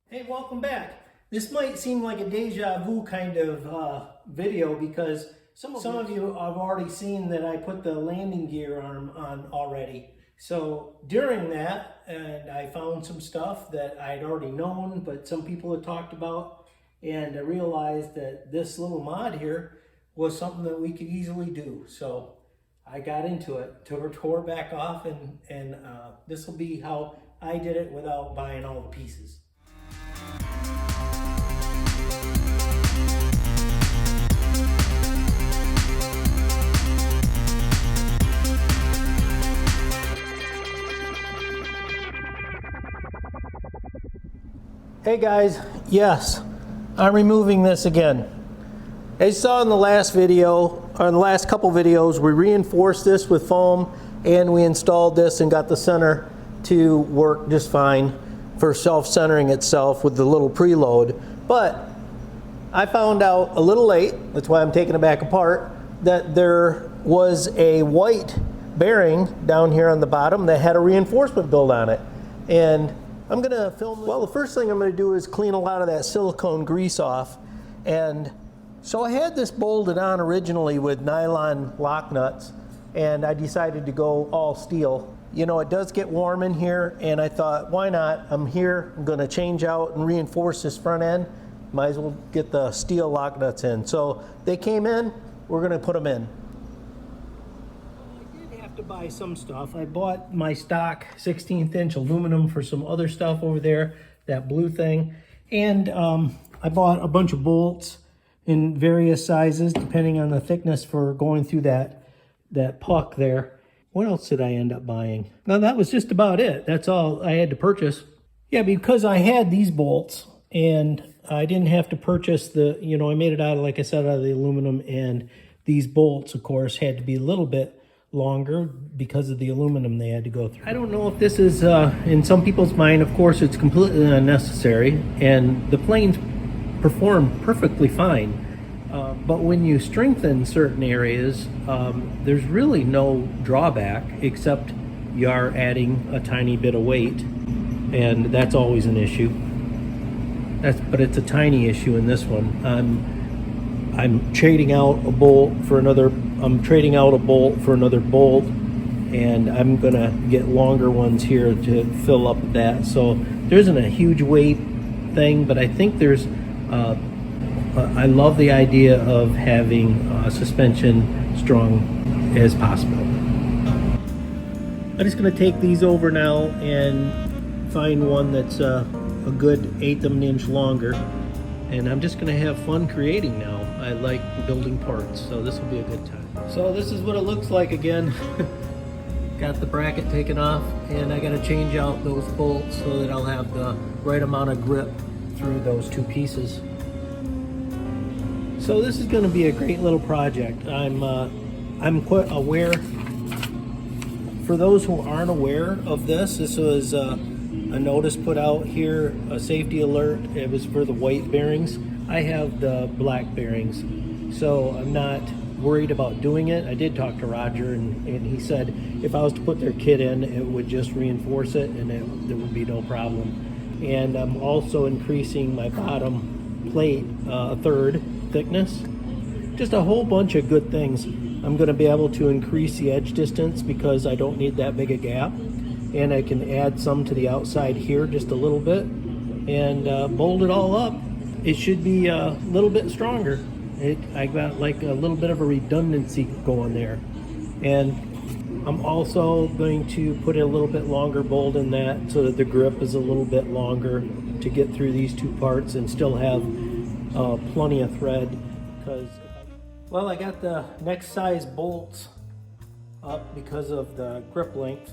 Hey, welcome back. This might seem like a deja vu kind of video because some of you have already seen that I put the landing gear arm on already. So during that, and I found some stuff that I'd already known, but some people had talked about, and I realized that this little mod here was something that we could easily do. So I got into it, tore it back off, and this will be how I did it without buying all the pieces. Hey guys, yes, I'm removing this again. As you saw in the last video, or the last couple videos, we reinforced this with foam and we installed this and got the center to work just fine for self-centering itself with the little preload. But I found out a little late, that's why I'm taking it back apart, that there was a white bearing down here on the bottom that had a reinforcement build on it. And I'm gonna film, well, the first thing I'm gonna do is clean a lot of that silicone grease off. And so I had this bolted on originally with nylon lock nuts, and I decided to go all steel. You know, it does get warm in here, and I thought, why not? I'm here, I'm gonna change out and reinforce this front end. Might as well get the steel lock nuts in. So they came in, we're gonna put them in. To buy some stuff. I bought my stock 16th inch aluminum for some other stuff over there, that blue thing, and I bought a bunch of bolts in various sizes depending on the thickness for going through that puck there. What else did I end up buying? No, that was just about it. That's all I had to purchase. Yeah, because I had these bolts and I didn't have to purchase the, you know, I made it out of, like I said, out of the aluminum, and these bolts of course had to be a little bit longer because of the aluminum they had to go through. I don't know if this is, in some people's mind, of course, it's completely unnecessary, and the planes perform perfectly fine. But when you strengthen certain areas, there's really no drawback except you are adding a tiny bit of weight, and that's always an issue. But it's a tiny issue in this one. I'm trading out a bolt for another. I'm trading out a bolt for another bolt, and I'm gonna get longer ones here to fill up that. So there isn't a huge weight thing, but I think there's. I love the idea of having suspension strong as possible. I'm just gonna take these over now and find one that's a good 1/8 of an inch longer. And I'm just gonna have fun creating now. I like building parts, so this will be a good time. So this is what it looks like again. Got the bracket taken off, and I gotta change out those bolts so that I'll have the right amount of grip through those two pieces. So this is gonna be a great little project. I'm quite aware. For those who aren't aware of this, this was a notice put out here, a safety alert. It was for the white bearings. I have the black bearings, so I'm not worried about doing it. I did talk to Roger, and he said if I was to put their kit in, it would just reinforce it, and there would be no problem. And I'm also increasing my bottom plate a third thickness. Just a whole bunch of good things. I'm going to be able to increase the edge distance because I don't need that big a gap. And I can add some to the outside here just a little bit and bolt it all up. It should be a little bit stronger. I got like a little bit of a redundancy going there. And I'm also going to put a little bit longer bolt in that so that the grip is a little bit longer to get through these two parts and still have plenty of thread. Because, well, I got the next size bolts up because of the grip length.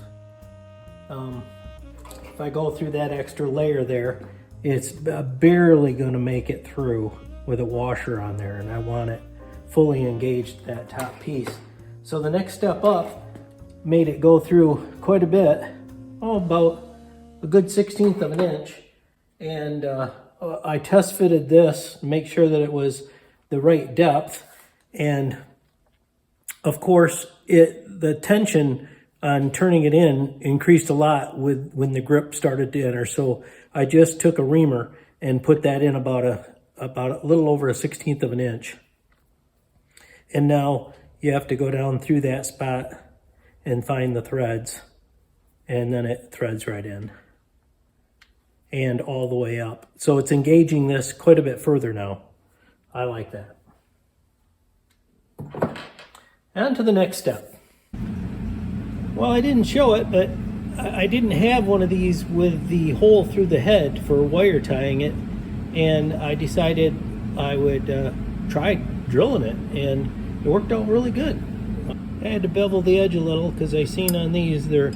If I go through that extra layer there, it's barely going to make it through with a washer on there, and I want it fully engaged, that top piece. So the next step up made it go through quite a bit, about a good 1/16 of an inch, and I test fitted this to make sure that it was the right depth, and of course the tension on turning it in increased a lot when the grip started to enter. So I just took a reamer and put that in about a little over 1/16 of an inch. And now you have to go down through that spot and find the threads, and then it threads right in and all the way up. So it's engaging this quite a bit further now. I like that. On to the next step. Well, I didn't show it, but I didn't have one of these with the hole through the head for wire tying it, and I decided I would try drilling it, and it worked out really good. I had to bevel the edge a little because I seen on these they're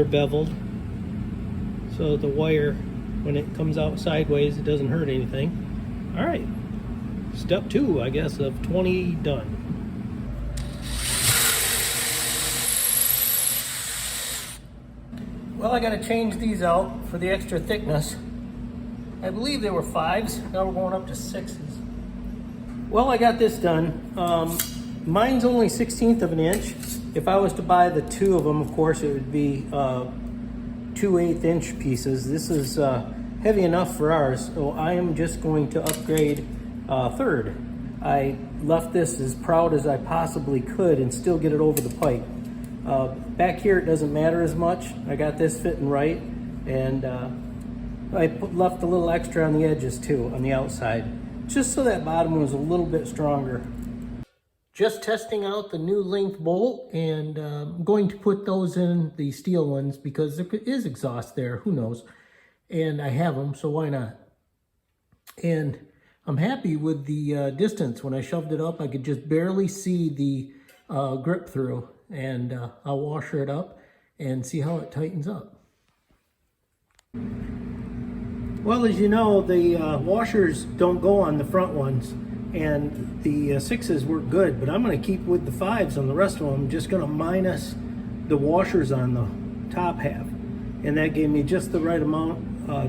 beveled, so the wire, when it comes out sideways, it doesn't hurt anything. All right, step 2, I guess, of 20 done. Well, I got to change these out for the extra thickness. I believe they were 5s. Now we're going up to 6s. Well, I got this done. Mine's only 1/16 of an inch. If I was to buy the 2 of them, of course, it would be 2 1/8-inch pieces. This is heavy enough for ours, so I am just going to upgrade 1/3. I left this as proud as I possibly could and still get it over the pipe. Back here it doesn't matter as much. I got this fitting right, and I left a little extra on the edges too, on the outside, just so that bottom was a little bit stronger. Just testing out the new length bolt, and I'm going to put those in the steel ones because there is exhaust there, who knows, and I have them, so why not? And I'm happy with the distance. When I shoved it up, I could just barely see the grip through, and I'll washer it up and see how it tightens up. Well, as you know, the washers don't go on the front ones, and the 6s work good, but I'm going to keep with the 5s on the rest of them. I'm just going to minus the washers on the top half, and that gave me just the right amount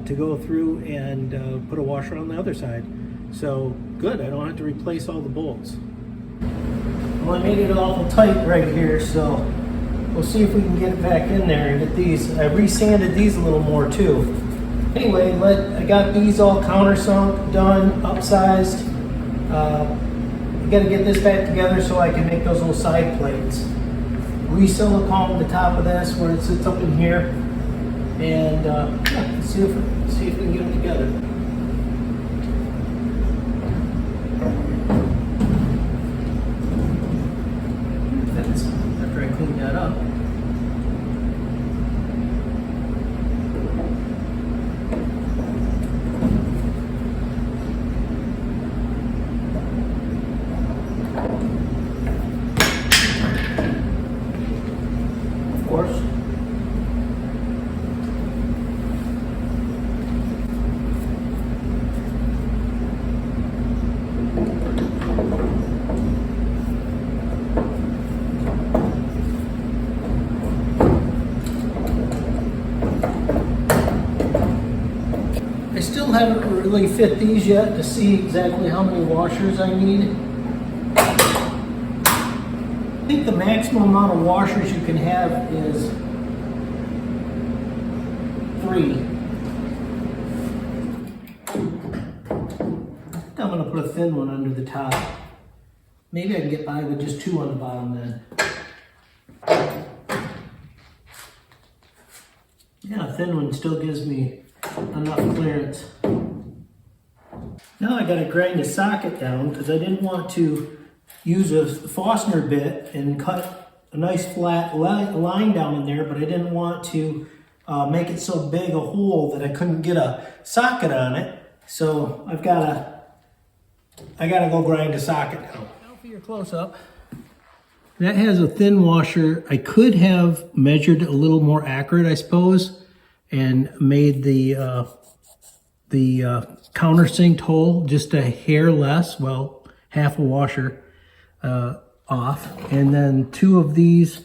to go through and put a washer on the other side. So good, I don't have to replace all the bolts. Well, I made it awful tight right here, so we'll see if we can get it back in there and get these. I resanded these a little more too. Anyway, I got these all countersunk, done, upsized. I got to get this back together so I can make those little side plates. Re-silicone the top of this where it sits up in here, and yeah, let's see if we can get them together. After I clean that up. Of course. I still haven't really fit these yet to see exactly how many washers I need. I think the maximum amount of washers you can have is 3. I'm going to put a thin one under the top. Maybe I can get by with just 2 on the bottom then. Yeah, a thin one still gives me enough clearance. Now I got to grind the socket down because I didn't want to use a Forstner bit and cut a nice flat line down in there, but I didn't want to make it so big a hole that I couldn't get a socket on it. So I gotta go grind the socket down. Now for your close-up. That has a thin washer. I could have measured a little more accurate, I suppose, and made the countersink hole just a hair less, well, half a washer off. And then 2 of these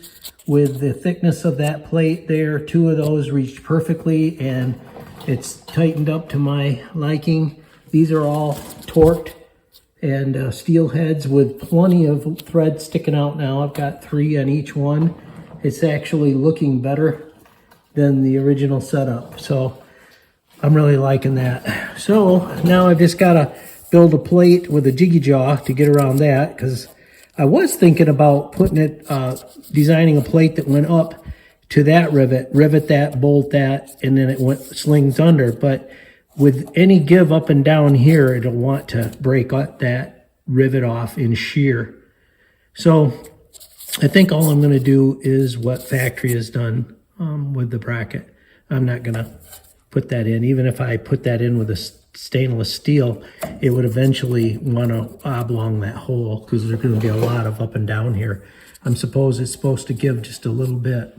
with the thickness of that plate there, 2 of those reached perfectly, and it's tightened up to my liking. These are all torqued and steel heads with plenty of thread sticking out now. I've got 3 on each one. It's actually looking better than the original setup. So I'm really liking that. So now I've just got to build a plate with a jiggy jaw to get around that, because I was thinking about putting it, designing a plate that went up to that rivet that, bolt that, and then it slings under. But with any give up and down here, it'll want to break that rivet off in shear. So I think all I'm going to do is what factory has done with the bracket. I'm not going to put that in. Even if I put that in with a stainless steel, it would eventually want to oblong that hole, because there's going to be a lot of up and down here. I'm supposed it's supposed to give just a little bit.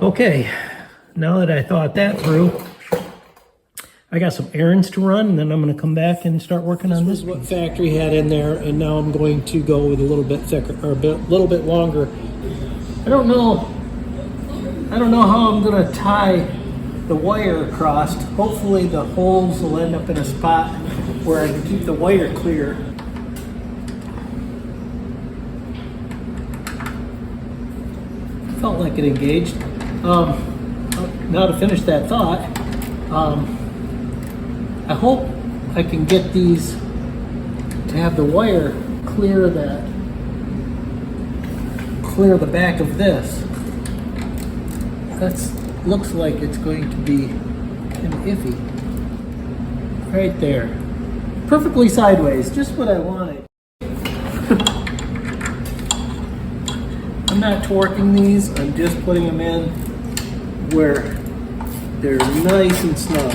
Okay, now that I thought that through, I got some errands to run, and then I'm going to come back and start working on this. This is what factory had in there, and now I'm going to go with a little bit thicker, or a little bit longer. I don't know how I'm going to tie the wire across. Hopefully the holes will end up in a spot where I can keep the wire clear. Felt like it engaged. Now to finish that thought, I hope I can get these to have the wire clear the back of this. That looks like it's going to be kind of iffy. Right there. Perfectly sideways, just what I wanted. I'm not torquing these, I'm just putting them in where they're nice and snug.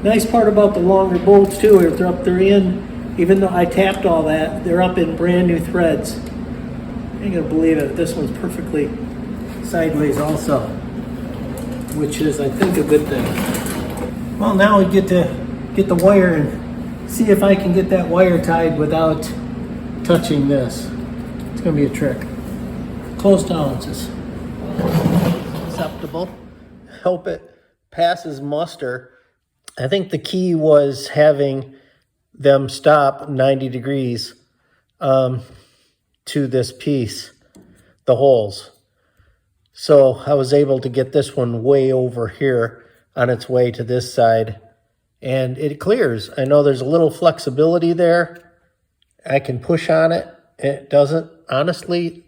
Nice part about the longer bolts too, if they're in, even though I tapped all that, they're up in brand new threads. I ain't gonna believe it, this one's perfectly sideways also, which is, I think, a good thing. Well, now we get to get the wire and see if I can get that wire tied without touching this. It's gonna be a trick. Close tolerances. Acceptable. Hope it passes muster. I think the key was having them stop 90 degrees to this piece, the holes. So I was able to get this one way over here on its way to this side, and it clears. I know there's a little flexibility there. I can push on it. It doesn't, honestly,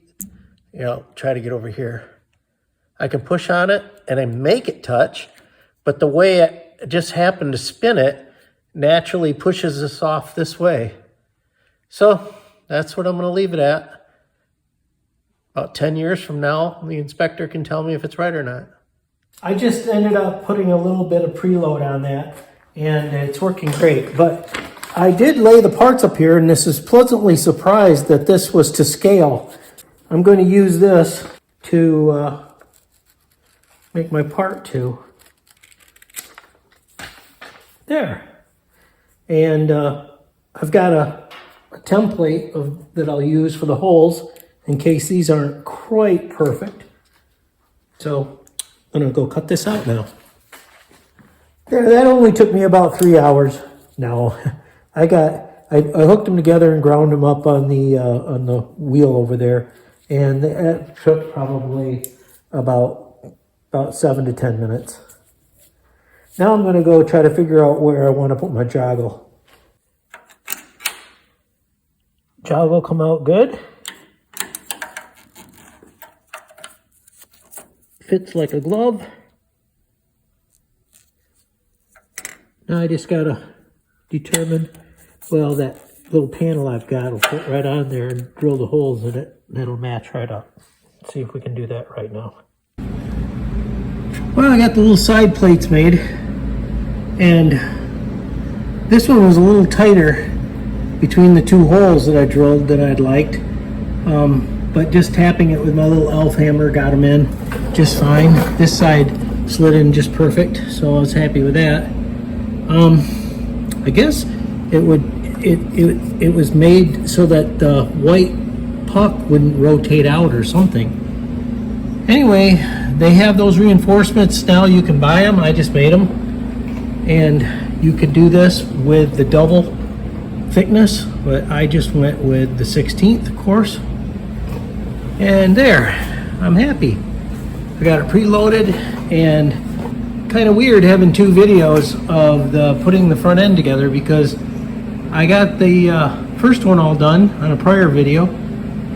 try to get over here. I can push on it and I make it touch, but the way I just happened to spin it naturally pushes this off this way. So that's what I'm going to leave it at. About 10 years from now, the inspector can tell me if it's right or not. I just ended up putting a little bit of preload on that, and it's working great. But I did lay the parts up here, and this is pleasantly surprised that this was to scale. I'm going to use this to make my part to. There. And I've got a template that I'll use for the holes in case these aren't quite perfect. So I'm going to go cut this out now. There, that only took me about 3 hours. Now I hooked them together and ground them up on the wheel over there, and that took probably about 7 to 10 minutes. Now I'm going to go try to figure out where I want to put my joggle. Joggle come out good. Fits like a glove. Now I just got to determine, well, that little panel I've got will fit right on there and drill the holes in it. That'll match right up. Let's see if we can do that right now. Well, I got the little side plates made, and this one was a little tighter between the two holes that I drilled than I'd liked, but just tapping it with my little elf hammer got them in just fine. This side slid in just perfect, so I was happy with that. I guess it was made so that the white puck wouldn't rotate out or something. Anyway, they have those reinforcements now. You can buy them. I just made them, and you could do this with the double thickness, but I just went with the 16th, of course. And there, I'm happy. I got it preloaded and kind of weird having two videos of putting the front end together, because I got the first one all done on a prior video,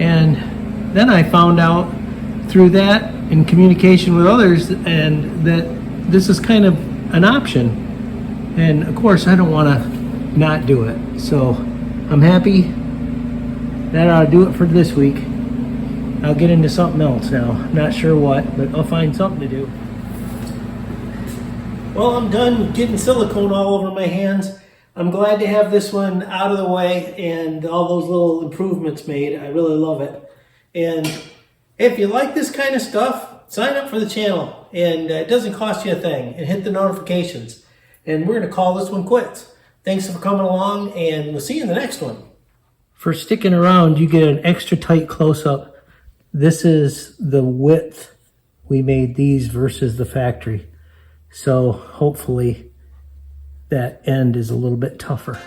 and then I found out through that in communication with others and that this is kind of an option, and of course I don't want to not do it. So I'm happy that I'll do it for this week. I'll get into something else now. Not sure what, but I'll find something to do. Well, I'm done getting silicone all over my hands. I'm glad to have this one out of the way and all those little improvements made. I really love it. And if you like this kind of stuff, sign up for the channel. And it doesn't cost you a thing. And hit the notifications. And we're going to call this one quits. Thanks for coming along, and we'll see you in the next one. For sticking around, you get an extra tight close-up. This is the width we made these versus the factory. So hopefully that end is a little bit tougher.